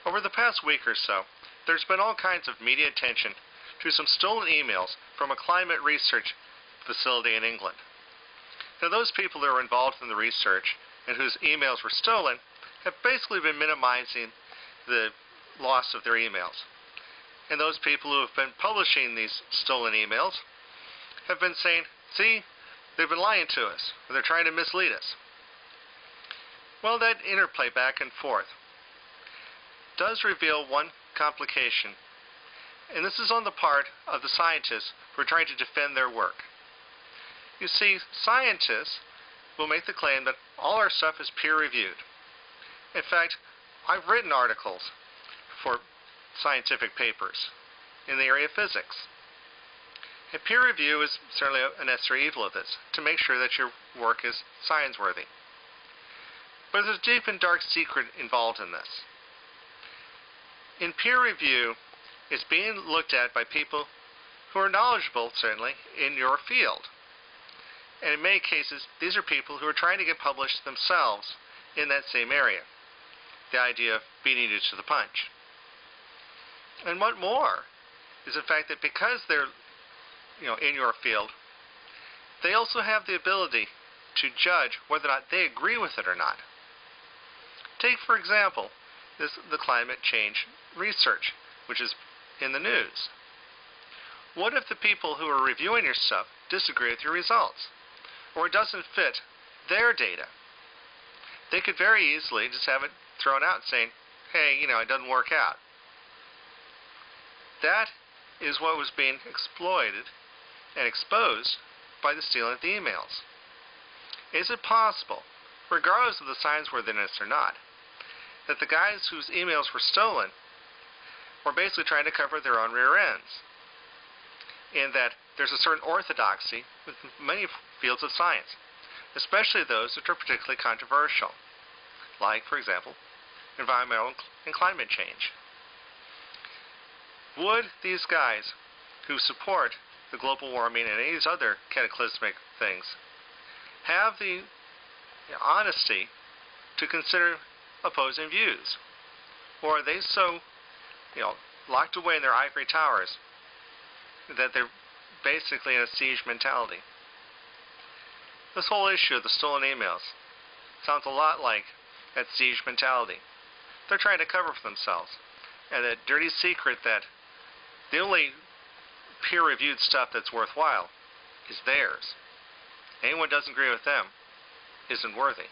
Over the past week or so, there's been all kinds of media attention to some stolen emails from a climate research facility in England. Now, those people who are involved in the research and whose emails were stolen have basically been minimizing the loss of their emails. And those people who have been publishing these stolen emails have been saying, see, they've been lying to us, or they're trying to mislead us. Well, that interplay back and forth does reveal one complication, and this is on the part of the scientists who are trying to defend their work. You see, scientists will make the claim that all our stuff is peer-reviewed. In fact, I've written articles for scientific papers in the area of physics. And peer review is certainly a necessary evil of this, to make sure that your work is science-worthy. But there's a deep and dark secret involved in this. In peer review, it's being looked at by people who are knowledgeable, certainly, in your field. And in many cases, these are people who are trying to get published themselves in that same area. The idea of beating you to the punch. And what more is the fact that because they're in your field, they also have the ability to judge whether or not they agree with it or not. Take, for example, the climate change research, which is in the news. What if the people who are reviewing your stuff disagree with your results, or it doesn't fit their data? They could very easily just have it thrown out saying, hey, it doesn't work out. That is what was being exploited and exposed by the stealing of the emails. Is it possible, regardless of the science worthiness or not, that the guys whose emails were stolen were basically trying to cover their own rear ends? In that there's a certain orthodoxy with many fields of science, especially those which are particularly controversial, like, for example, environmental and climate change. Would these guys who support the global warming and any of these other cataclysmic things have the honesty to consider opposing views? Or are they so locked away in their ivory towers that they're basically in a siege mentality? This whole issue of the stolen emails sounds a lot like that siege mentality. They're trying to cover for themselves, and that dirty secret that the only peer-reviewed stuff that's worthwhile is theirs. Anyone who doesn't agree with them isn't worthy.